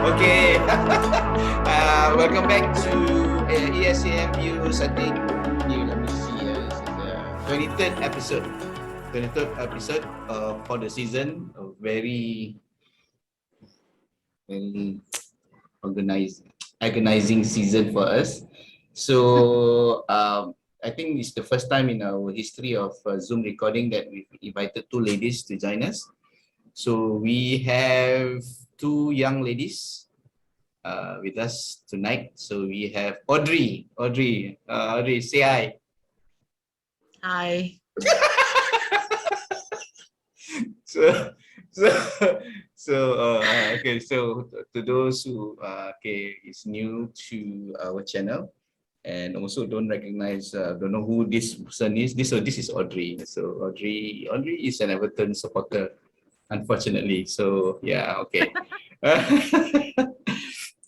Okay. Welcome back to ESCM Viewz. I think, let me see. This is the 23rd episode. 23rd episode for the season. A very agonizing season for us. So I think it's the first time in our history of Zoom recording that we've invited two ladies to join us. So we have two young ladies with us tonight. So we have Audrey. Audrey, say hi. Hi. Okay. So to those who is new to our channel and also don't recognize, don't know who this person is. This is Audrey. So Audrey is an Everton supporter, unfortunately. So yeah, okay.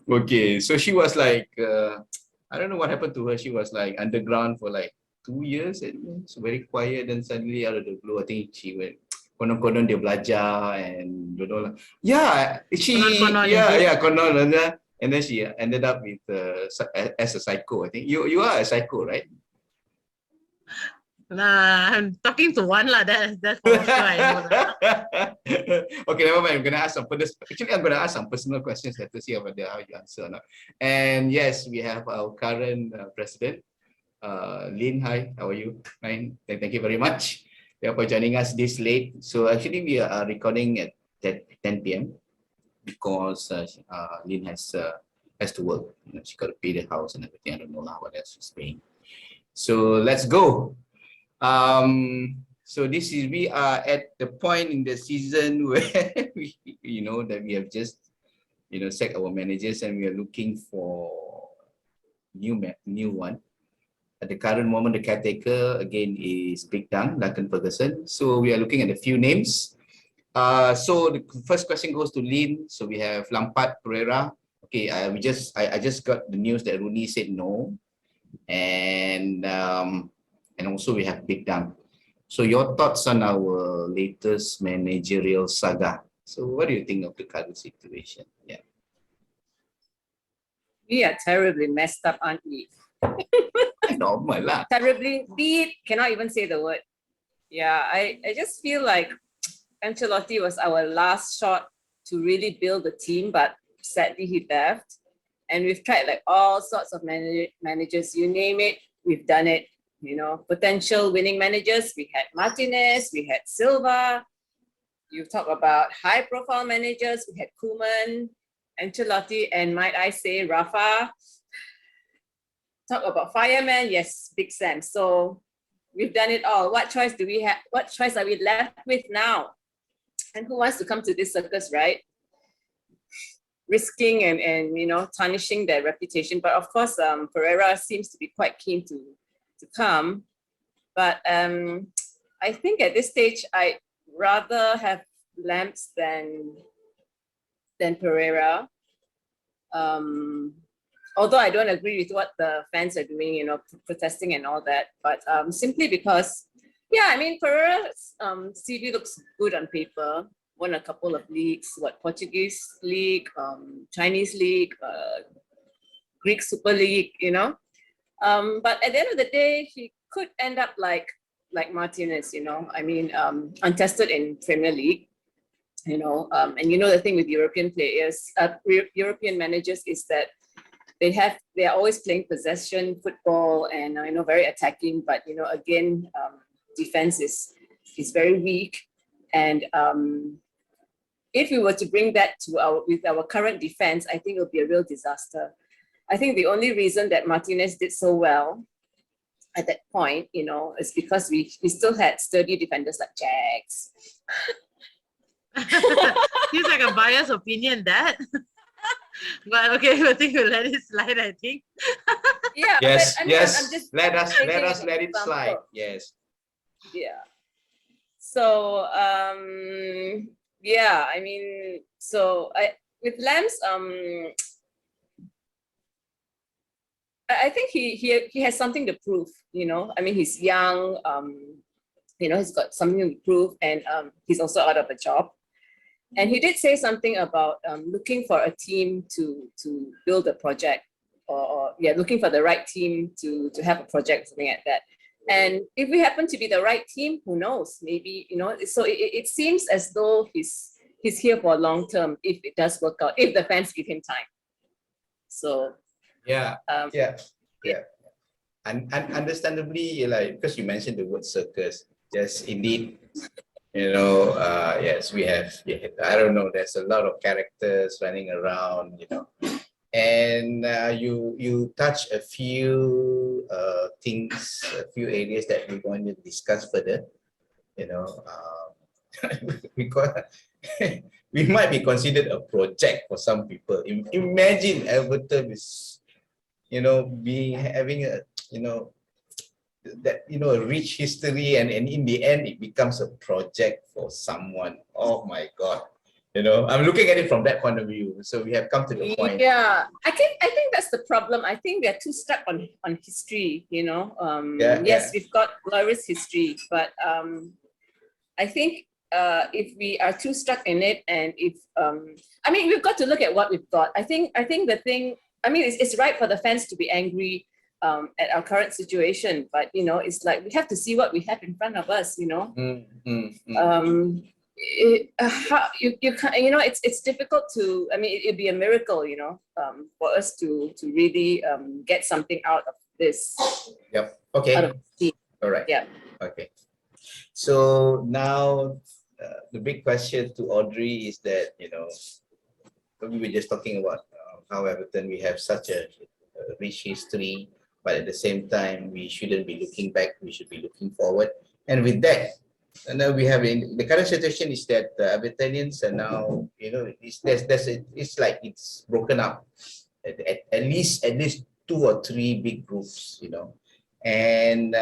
Okay, so she was like, I don't know what happened to her. She was like underground for like 2 years. So very quiet, and suddenly out of the blue, I think she went, konon dia belajar and don't know lah. Yeah, konon. And then she ended up with as a psycho. I think you are a psycho, right? Nah, I'm talking to one lah. That's for sure. I know that. Okay, never mind. I'm gonna ask some personal questions. Let us see how you answer or not. And yes, we have our current president, Lynn. Hi, how are you? Fine. Thank you very much for joining us this late. So actually, we are recording at 10 p.m. because Lynn has to work. She got to pay the house and everything. I don't know what else she's paying. So let's go. So we are at the point in the season where we that we have just sacked our managers and we are looking for new one. At the current moment, the caretaker again is Big Dan, Duncan Ferguson. So we are looking at a few names. So the first question goes to Lynn. So we have Lampard, Pereira. Okay, I just got the news that Rooney said no, and also we have Big Dan. So your thoughts on our latest managerial saga? So what do you think of the current situation? Yeah. We are terribly messed up, aren't we? Normal lah. Terribly beat, cannot even say the word. Yeah, I just feel like Ancelotti was our last shot to really build the team, but sadly he left. And we've tried like all sorts of managers, you name it, we've done it. Potential winning managers, we had Martinez, we had Silva. You talk about high profile managers, we had Koeman, Ancelotti, and might I say Rafa. Talk about fireman, yes, Big Sam. So we've done it all. What choice do we have? What choice are we left with now? And who wants to come to this circus, right? Risking and tarnishing their reputation. But of course, Pereira seems to be quite keen to come. But I think at this stage, I'd rather have Lamps than Pereira. Although I don't agree with what the fans are doing, protesting and all that, but simply because, yeah, I mean, Pereira's CV looks good on paper. Won a couple of leagues, Portuguese league, Chinese league, Greek Super League, But at the end of the day, he could end up like Martinez, I mean, untested in Premier League, and the thing with European players, European managers is that they are always playing possession football and very attacking, but again, defense is very weak. And if we were to bring that to with our current defense, I think it would be a real disaster. I think the only reason that Martinez did so well at that point, is because we still had sturdy defenders like Jags. Seems like a biased opinion, that. But okay, I think we'll let it slide, I think. Yeah. Yes, but, yes. I'm just let us let it slide. Yes. Yeah. So yeah, I mean, with Lambs, I think he has something to prove. I mean, he's young. He's got something to prove, and he's also out of a job. And he did say something about looking for a team to build a project, or yeah, looking for the right team to have a project, something like that. And if we happen to be the right team, who knows? Maybe, you know. So it seems as though he's here for long term if it does work out, if the fans give him time. So yeah. And understandably, like, because you mentioned the word circus, yes, indeed. You know, yes, we have, I don't know, there's a lot of characters running around, you know, and you touch a few things, a few areas that we're going to discuss further, you know, because we might be considered a project for some people. Imagine Everton is, you know, having a, you know, that, you know, a rich history, and in the end it becomes a project for someone. Oh my God, you know, I'm looking at it from that point of view. So we have come to the point. Yeah, I think that's the problem. I think we are too stuck on history, you know. Yes, we've got glorious history, but I think if we are too stuck in it, and if I mean, we've got to look at what we've got. I think the thing, I mean, it's right for the fans to be angry at our current situation, but you know, it's like we have to see what we have in front of us, you know. How you can't, you know, it's difficult to, I mean, it'd be a miracle, you know, for us to really get something out of this. Yep. Okay. Out of the, all right. Yeah. Okay. So now the big question to Audrey is that, you know, we were just talking about how Everton, we have such a rich history, but at the same time, we shouldn't be looking back, we should be looking forward. And with that, and now we have, in the current situation is that the Evertonians are now, you know, it's like it's broken up at least 2 or 3 big groups, you know. And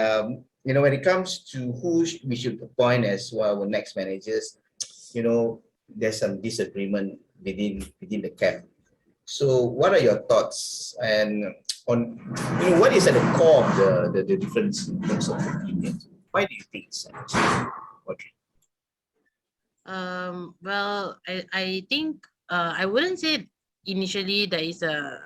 you know, when it comes to who we should appoint as our next managers, you know, there's some disagreement within the camp. So what are your thoughts and on, you know, what is at the core of the difference in terms of opinions? Why do you think so? Audrey? Well, I think I wouldn't say initially there is a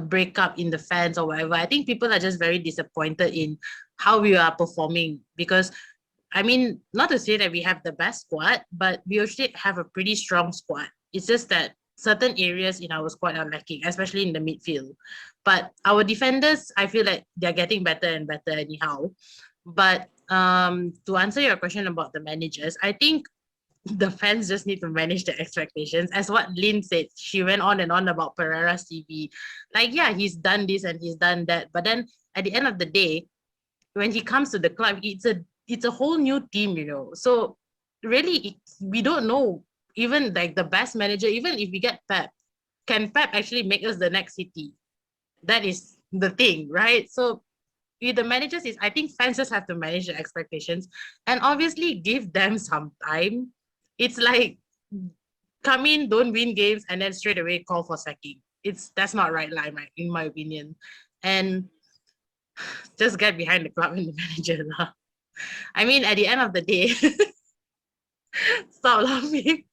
breakup in the fans or whatever. I think people are just very disappointed in how we are performing, because I mean, not to say that we have the best squad, but we actually have a pretty strong squad. It's just that certain areas in our squad are lacking, especially in the midfield. But our defenders, I feel like they're getting better and better anyhow. But to answer your question about the managers, I think the fans just need to manage their expectations. As what Lynn said, she went on and on about Pereira's CV. Like, yeah, he's done this and he's done that. But then at the end of the day, when he comes to the club, it's a whole new team, you know. So really, we don't know, even like the best manager, even if we get Pep, can Pep actually make us the next City? That is the thing, right? So with the managers, is I think fans just have to manage the expectations and obviously give them some time. It's like, come in, don't win games, and then straight away call for sacking. That's not right line, right, in my opinion. And just get behind the club and the manager. I mean, at the end of the day, stop laughing.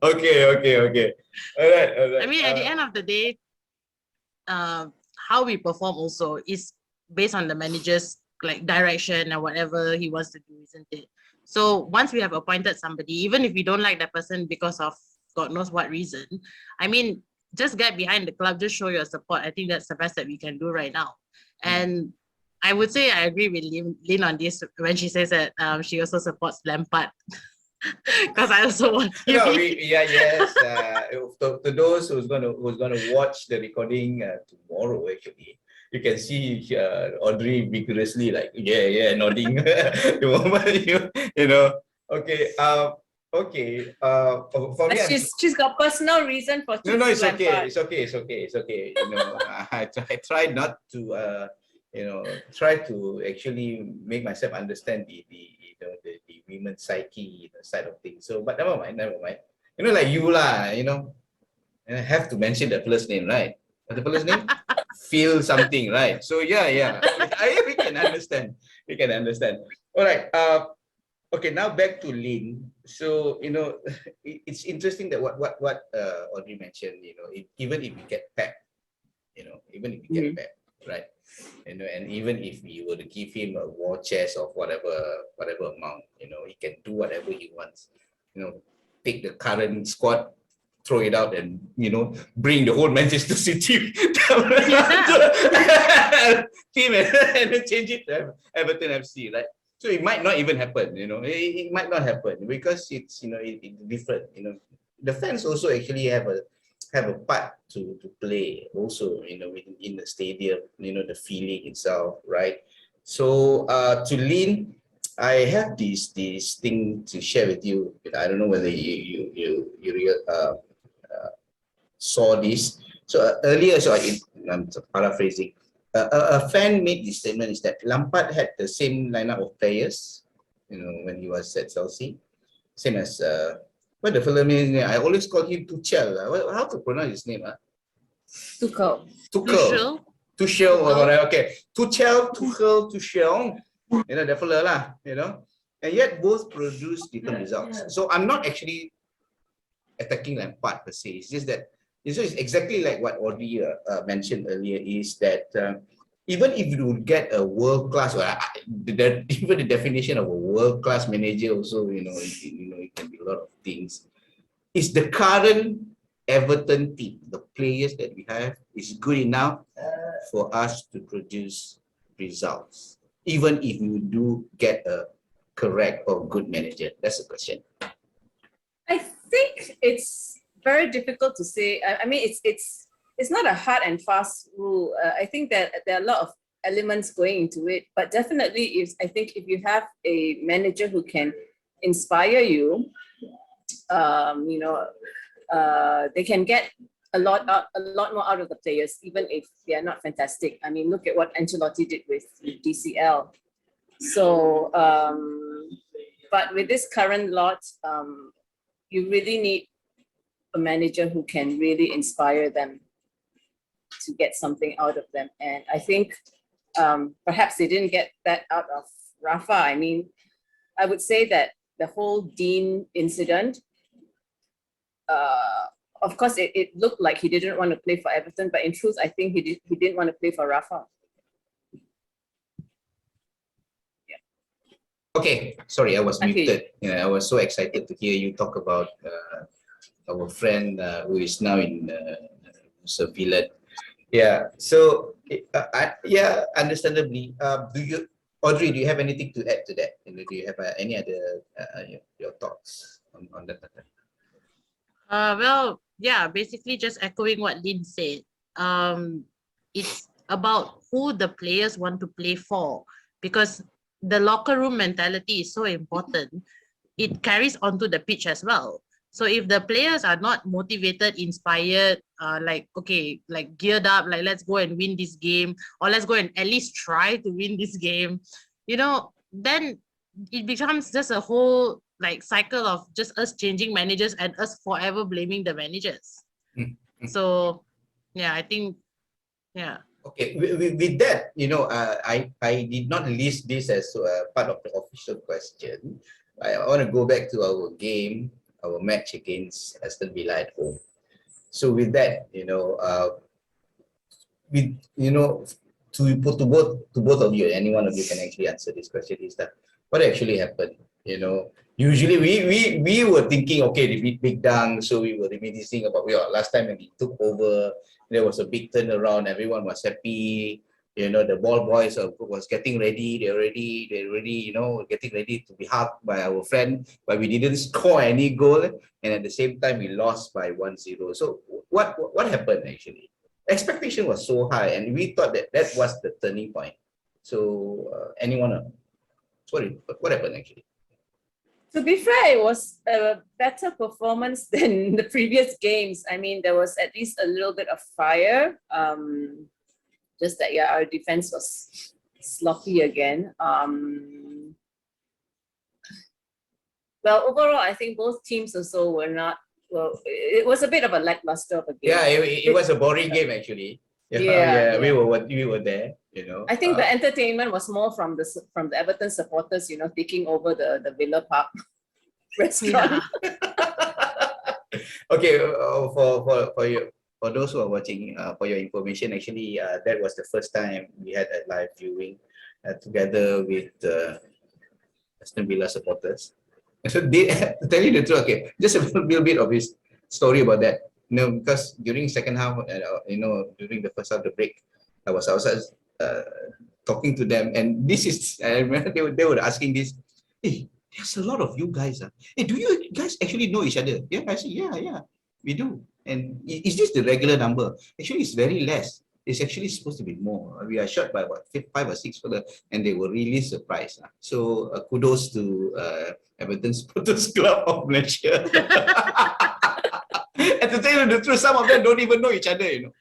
Okay. All right. I mean, at the end of the day, how we perform also is based on the manager's like direction and whatever he wants to do, isn't it? So once we have appointed somebody, even if we don't like that person because of God knows what reason, I mean, just get behind the club, just show your support. I think that's the best that we can do right now. And I would say I agree with Lynn on this when she says that she also supports Lampard. Because I also want no, yes. To those who's gonna watch the recording tomorrow, actually, you can see Audrey vigorously like nodding the moment you know. Okay. For me, she's got personal reason for choosing no, it's Lampard. okay. You know, I try not to you know, try to actually make myself understand the women's psyche, side of things. So, but never mind. You know, like you lah, you know, and I have to mention the first name, right? What's the first name? Feel something, right? So yeah. We can understand. All right. Okay, now back to Lynn. So, you know, it's interesting that what Audrey mentioned, you know, even if we get Pep, you know, even if we get Pep, right? You know, and even if we were to give him a war chest of whatever amount, you know, he can do whatever he wants. You know, take the current squad, throw it out, and you know, bring the whole Manchester City team and change it to Everton FC, right? So it might not even happen, you know. It might not happen because it's, you know, it's different. You know, the fans also actually have a part to play also, you know, in the stadium, you know, the feeling itself, right? So to Lynn, I have this thing to share with you. I don't know whether you saw this. So earlier, so I'm paraphrasing. A fan made this statement is that Lampard had the same lineup of players, you know, when he was at Chelsea, same as what the fellow name. I always call him Tuchel. How to pronounce his name? Tuchel. Tuchel or whatever. Okay, Tuchel. You know, the fellow lah. You know, and yet both produce different results. So I'm not actually attacking Lampard per se. It's just that it's exactly like what Audrey mentioned earlier, is that even if you would get a world-class, or even the definition of a world-class manager also, you know, it can be a lot of things. Is the current Everton team, the players that we have, is good enough for us to produce results, even if we do get a correct or good manager? That's the question. I think it's very difficult to say. I mean, it's not a hard and fast rule. I think that there are a lot of elements going into it, but definitely, I think if you have a manager who can inspire you, you know, they can get a lot more out of the players, even if they are not fantastic. I mean, look at what Ancelotti did with DCL. So, but with this current lot, you really need a manager who can really inspire them to get something out of them. And I think perhaps they didn't get that out of Rafa. I mean, I would say that the whole Dean incident, of course, it looked like he didn't want to play for Everton, but in truth, I think he didn't want to play for Rafa. Okay, sorry, I was muted. Yeah, I was so excited to hear you talk about our friend who is now in Sevilla. Yeah, so yeah, understandably. Audrey, do you have anything to add to that? And do you have any other your thoughts on that matter? Well, yeah, basically just echoing what Lynn said. It's about who the players want to play for, because the locker room mentality is so important. It carries onto the pitch as well. So if the players are not motivated, inspired, like, okay, like geared up, like let's go and win this game, or let's go and at least try to win this game, you know, then it becomes just a whole like cycle of just us changing managers and us forever blaming the managers. So yeah, I think, yeah. Okay, with that, you know, I did not list this as part of the official question. I want to go back to our game, our match against Aston Villa at home. So with that, you know, to both of you, any one of you can actually answer this question, is that what actually happened? You know, usually we were thinking, okay, they beat Big Dang, so we were reminiscing about last time when he took over. There was a big turnaround. Everyone was happy. You know, the ball boys was getting ready. They're already, you know, getting ready to be hugged by our friend. But we didn't score any goal, and at the same time we lost by 1-0. So what happened actually? Expectation was so high, and we thought that was the turning point. So anyone? Sorry, what happened actually? To be fair, it was a better performance than the previous games. I mean, there was at least a little bit of fire. Just that, yeah, our defense was sloppy again. Well, overall, I think both teams also were not, well, it was a bit of a lackluster of a game. Yeah, it was a boring game actually. Yeah, we were there. You know, I think the entertainment was more from the Everton supporters, you know, taking over the Villa Park restaurant. Yeah. Okay, for those who are watching, for your information, actually, that was the first time we had a live viewing together with Aston Villa supporters. So to tell you the truth, okay, just a little bit of his story about that. You know, because during second half, you know, during the first half of the break, I was outside talking to them, and this is, I remember they were asking this, hey, there's a lot of you guys. Hey, do you guys actually know each other? Yeah, I said, yeah, we do. And is this the regular number? Actually, it's very less. It's actually supposed to be more. We are short by about 5 or 6 further, and they were really surprised. So kudos to Everton Supporters Club of Malaysia. And to tell you the truth, some of them don't even know each other. You know,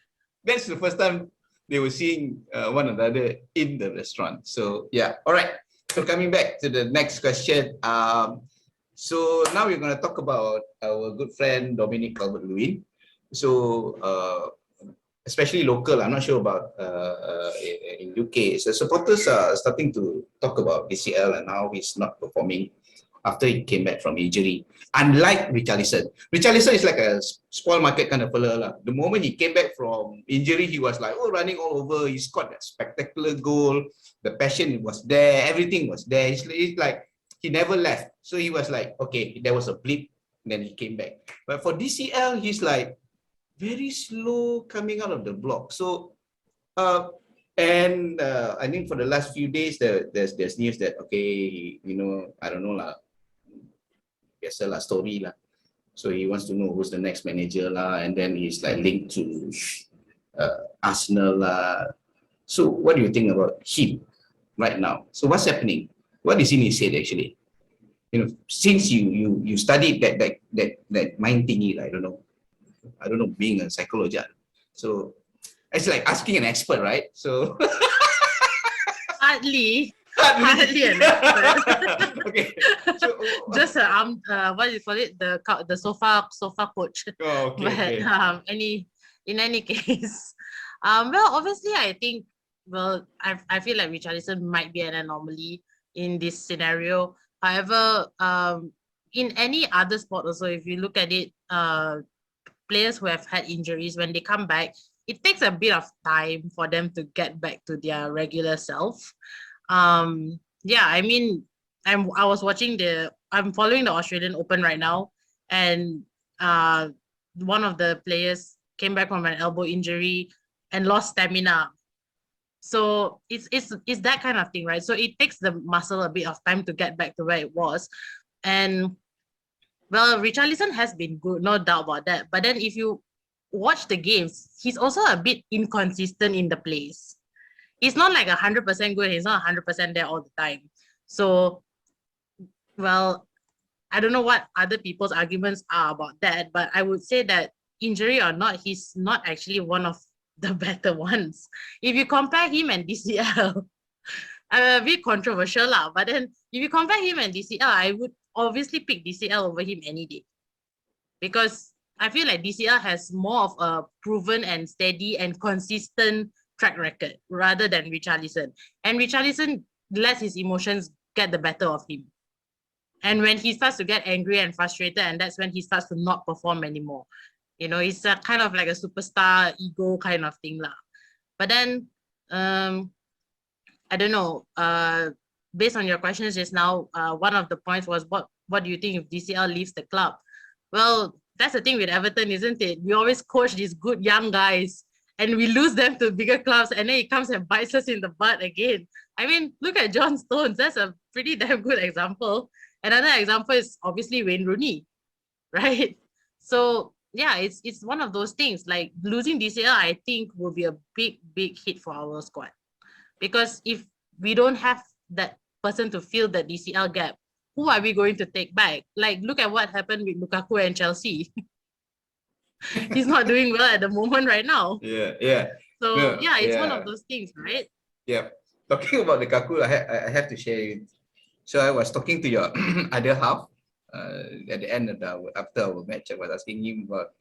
that's the first time they were seeing one another in the restaurant. So yeah, all right. So coming back to the next question. So now we're going to talk about our good friend Dominic Calvert-Lewin. So especially local, I'm not sure about in UK. So supporters are starting to talk about DCL and how he's not performing after he came back from injury. Unlike Richarlison. Richarlison is like a spoil market kind of fella. The moment he came back from injury, he was like, running all over. He scored that spectacular goal. The passion was there. Everything was there. It's like he never left. So he was like, okay, there was a blip. Then he came back. But for DCL, he's like very slow coming out of the block. So, I think for the last few days, there's news that, okay, you know, I don't know lah, biasa lah story lah. So he wants to know who's the next manager lah, and then he's like linked to Arsenal lah. So what do you think about him right now? So what's happening? What is in his head actually? You know, since you studied that mind thingy, I don't know, being a psychologist. So it's like asking an expert, right? So Hardly an expert. Okay. So, Just what do you call it? The sofa coach. oh, okay, But okay. in any case, well, obviously, I think, well, I feel like Richarlison might be an anomaly in this scenario. However, in any other sport also, if you look at it, players who have had injuries, when they come back, it takes a bit of time for them to get back to their regular self. Yeah, I mean, I'm following the Australian Open right now, and one of the players came back from an elbow injury and lost stamina. So it's that kind of thing, right? So it takes the muscle a bit of time to get back to where it was. And well, Richarlison has been good, no doubt about that. But then if you watch the games, he's also a bit inconsistent in the plays. He's not like 100% good. He's not 100% there all the time. So, well, I don't know what other people's arguments are about that, but I would say that injury or not, he's not actually one of the better ones. If you compare him and DCL, a bit controversial lah, but then if you compare him and DCL, I would obviously pick DCL over him any day, because I feel like DCL has more of a proven and steady and consistent track record rather than Richarlison. And Richarlison lets his emotions get the better of him. And when he starts to get angry and frustrated, and that's when he starts to not perform anymore. You know, it's a kind of like a superstar ego kind of thing lah. But then, I don't know, based on your questions just now, one of the points was, what do you think if DCL leaves the club? Well, that's the thing with Everton, isn't it? We always coach these good young guys and we lose them to bigger clubs, and then he comes and bites us in the butt again. I mean, look at John Stones. That's a pretty damn good example. Another example is obviously Wayne Rooney, right? So yeah, it's one of those things. Like losing DCL, I think will be a big hit for our squad, because if we don't have that person to fill the DCL gap, who are we going to take back? Like, look at what happened with Lukaku and Chelsea. He's not doing well at the moment right now. Yeah. So No, yeah, it's one yeah. of those things, right? Yeah. Talking about Lukaku, I have to share it. So I was talking to your other half at the end of after our match. I was asking him about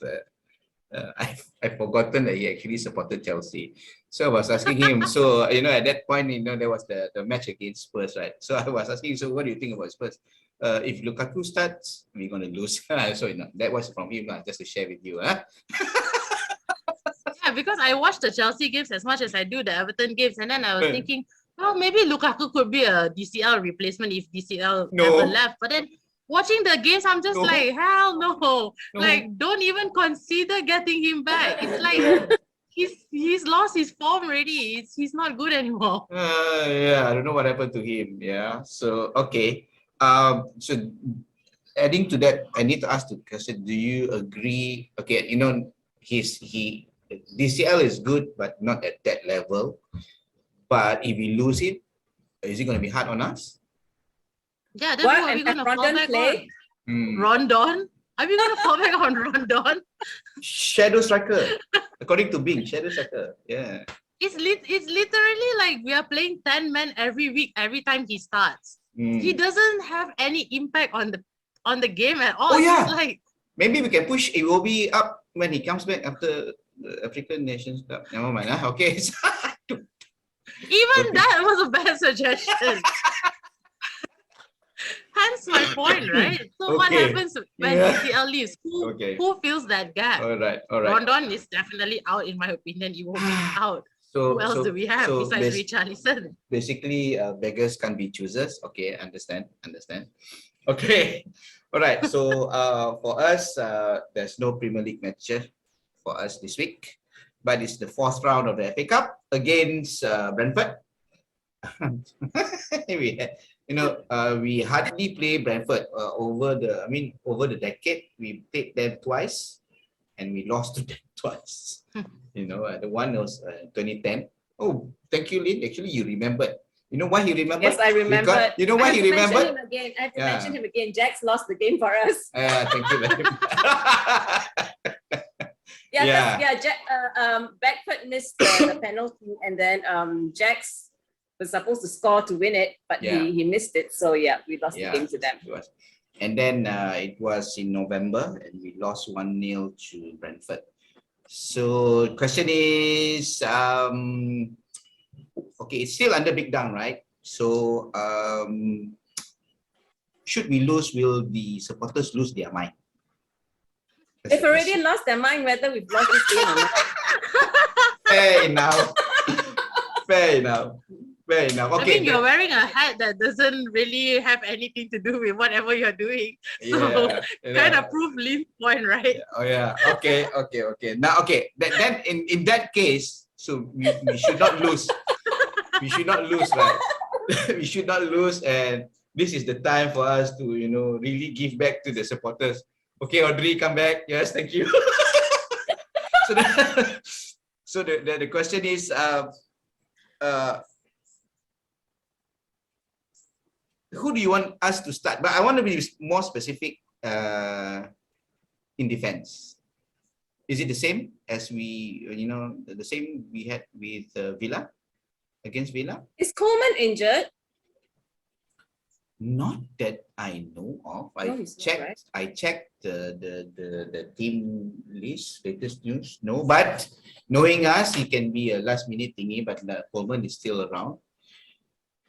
I've forgotten that he actually supported Chelsea. So I was asking him, so at that point, there was the match against Spurs, right? So I was asking, so what do you think about Spurs? If Lukaku starts, we're gonna lose. So that was from him, just to share with you. Yeah, because I watched the Chelsea games as much as I do the Everton games, and then I was thinking, well, maybe Lukaku could be a DCL replacement if DCL ever left. But then watching the games, I'm just like, hell no. Like, don't even consider getting him back. It's like he's lost his form already. He's not good anymore. Yeah, I don't know what happened to him. Yeah. So okay. So adding to that, I need to ask the question: do you agree? Okay, DCL is good, but not at that level. But if we lose it, is it going to be hard on us? Yeah, then what are we going to fall back on? Rondon? Are we going to fall back on Rondon? Shadow striker, according to Bing, shadow striker. Yeah. It's literally like we are playing 10 men every week, every time he starts. He doesn't have any impact on the game at all. Oh yeah. It's like, maybe we can push Iwobi up when he comes back after the African Nations Cup. Never mind. Okay. Even that was a bad suggestion. Hence my point, right? So what happens when DCL leaves? Who fills that gap? All right. Rondon is definitely out, in my opinion. He will be out. Who else do we have besides Richarlison? Basically, beggars can't be choosers. Okay, understand. Okay. All right. So for us, there's no Premier League matches for us this week, but it's the 4th round of the FA Cup against Brentford. We hardly play Brentford over the decade. We played them twice, and we lost to them twice. The one was 2010. Oh, thank you, Lynn. Actually, you remembered. You know why he remembered? Yes, I remember. You know why he remembered? I have to mention him again. Jax lost the game for us. Thank you very much. Beckford missed the penalty, and then Jax was supposed to score to win it, but he missed it. So we lost the game to them. And then it was in November, and we lost 1-0 to Brentford. So the question is, it's still under Big Down, right? So should we lose, will the supporters lose their mind? They've already lost their mind whether we've lost this game or not. Fair enough. Okay. I mean, you're wearing a hat that doesn't really have anything to do with whatever you're doing. So kind of prove Lynn's point, right? Oh yeah. Okay. Now, then in that case, so we should not lose. We should not lose, right? We should not lose, and this is the time for us to really give back to the supporters. Okay, Audrey, come back. Yes, thank you. So the question is, who do you want us to start? But I want to be more specific in defense. Is it the same as the same we had with Villa, against Villa? Is Coleman injured? Not that I know of. I checked the team list, latest news. No, but knowing us, he can be a last minute thingy, but Coleman is still around.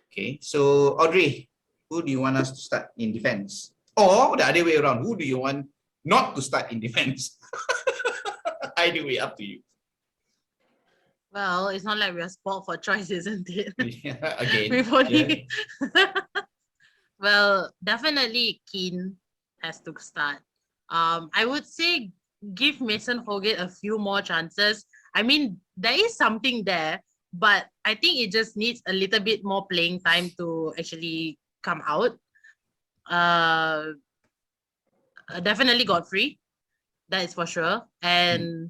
Okay, so Audrey, who do you want us to start in defense? Or the other way around, who do you want not to start in defense? Either way, up to you. Well, it's not like we're sport for choice, isn't it? Again. Well, definitely Keane has to start. I would say give Mason Holgate a few more chances. I mean, there is something there, but I think it just needs a little bit more playing time to actually come out. Definitely Godfrey, that is for sure. And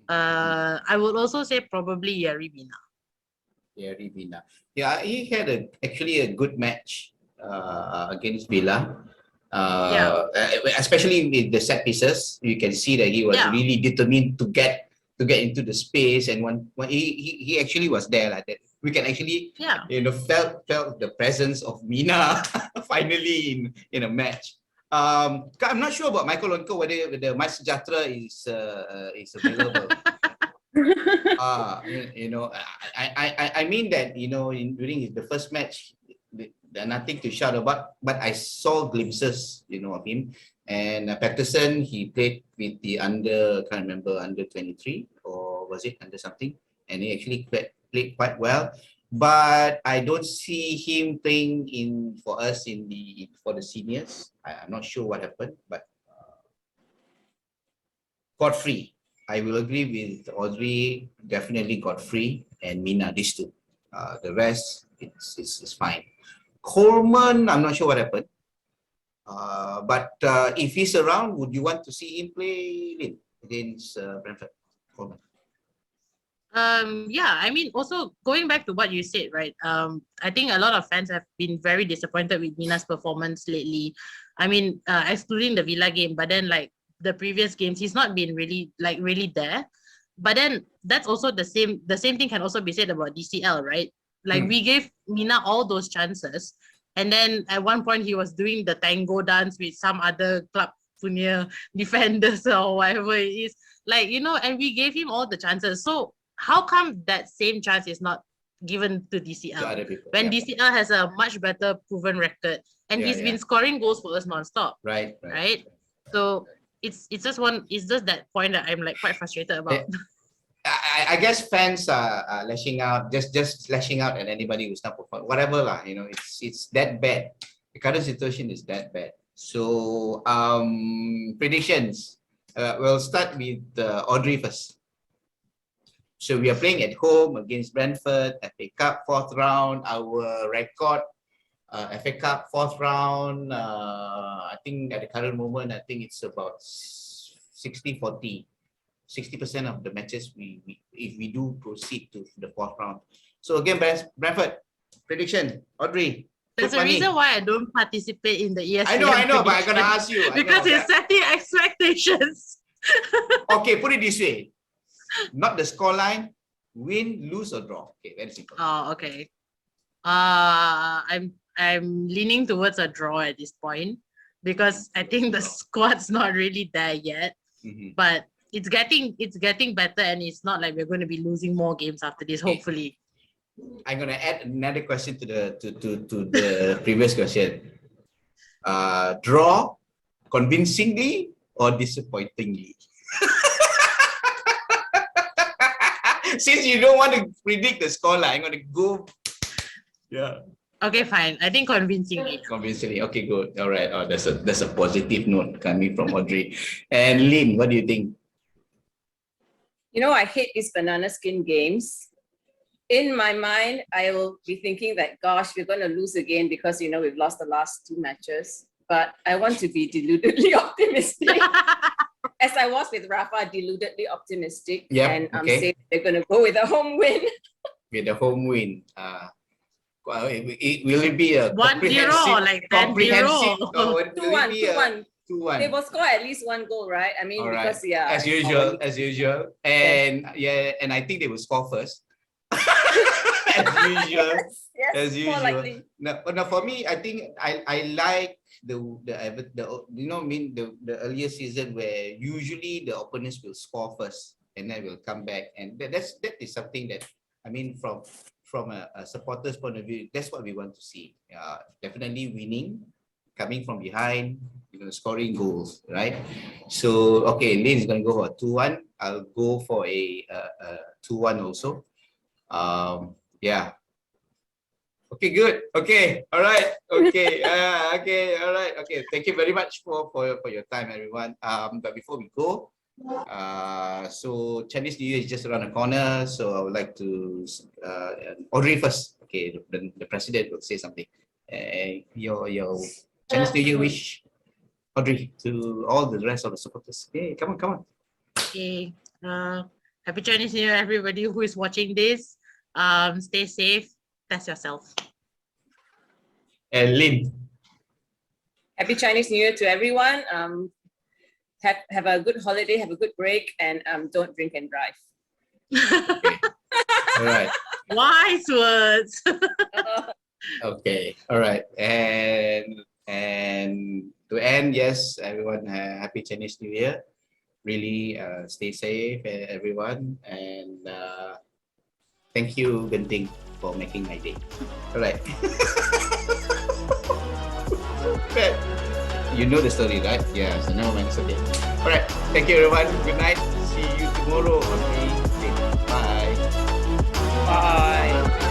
I would also say probably Yerry Mina. Yeah, he had actually a good match against Villa. Especially with the set pieces, you can see that he was really determined to get into the space, and when he actually was there like that. We can actually felt the presence of Mina finally in a match. I'm not sure about Michael Lonko whether the My Sejahtera is available. I mean that during the first match, there's nothing to shout about, but I saw glimpses of him. And Patterson, he played with the can't remember, under 23 or was it under something, and he actually played quite well. But I don't see him playing for us for the seniors. I'm not sure what happened, but Godfrey, I will agree with Audrey. Definitely Godfrey and Mina, these two. The rest, it's fine. Coleman, I'm not sure what happened. But if he's around, would you want to see him play against Brentford? Coleman. Yeah, I mean, also going back to what you said, right? I think a lot of fans have been very disappointed with Mina's performance lately. I mean, excluding the Villa game, but then like the previous games, he's not been really there. But then that's also the same thing can also be said about DCL, right? Like we gave Mina all those chances, and then at one point he was doing the tango dance with some other club punya defenders or whatever it is. Like, and we gave him all the chances. So how come that same chance is not given to DCL To other people, when yeah. DCL has a much better proven record and he's been scoring goals for us non-stop? Right. So it's just that point that I'm like quite frustrated about. I guess fans are lashing out, just lashing out at anybody who's not performing, whatever lah. It's that bad. The current situation is that bad. So predictions. We'll start with Audrey first. So we are playing at home against Brentford, FA Cup 4th round. Our record, FA Cup 4th round, I think at the current moment, I think it's about 60-40. 60% of the matches if we do proceed to the 4th round. So again, Brentford, prediction, Audrey. There's a reason why I don't participate in the ESCM. I know, but I'm gonna ask you. Because it's setting expectations. Okay, put it this way. Not the scoreline, win, lose or draw. Okay, very simple. Oh, okay. I'm leaning towards a draw at this point because I think the squad's not really there yet. But it's getting better, and it's not like we're going to be losing more games after this, hopefully. I'm gonna add another question to the previous question. Draw convincingly or disappointingly? Since you don't want to predict the scoreline, I'm gonna go. Yeah. Okay, fine. I think convincingly. Convincingly. Okay, good. All right. Oh, that's a positive note coming from Audrey. And Lynn, what do you think? I hate these banana skin games. In my mind, I will be thinking that, gosh, we're going to lose again because, we've lost the last 2 matches. But I want to be deludedly optimistic. As I was with Rafa, deludedly optimistic. Yeah. And say they're going to go with a home win. With a home win. Will it be a 1-0 like 10-0? 2-1. They will score at least 1 goal, right? I mean, because as usual, and and I think they will score first. as usual. No, for me, I think I like the earlier season where usually the opponents will score first and then will come back, and that is something that from a supporter's point of view, that's what we want to see. Definitely winning, coming from behind, scoring goals, right? So okay, Lynn is going to go for a 2-1. I'll go for a 2-1 also. Yeah. Okay, good. Okay, all right. Okay, okay, all right. Okay, thank you very much for your time, everyone. But before we go, so Chinese New Year is just around the corner. So I would like to Audrey first. Okay, the president will say something. Your Chinese New Year wish, Audrey, to all the rest of the supporters. Okay, come on. Okay. Happy Chinese New Year, everybody who is watching this. Stay safe. Test yourself. And Lynn. Happy Chinese New Year to everyone. Have a good holiday, have a good break, and don't drink and drive. Okay. All right. Wise words. Okay. All right. And To end, yes, everyone, happy Chinese New Year. Really stay safe, everyone, and thank you, Genting, for making my day. All right. You know the story, right? Yeah, so never mind, it's okay. All right, thank you, everyone. Good night. See you tomorrow on the day. Bye. Bye.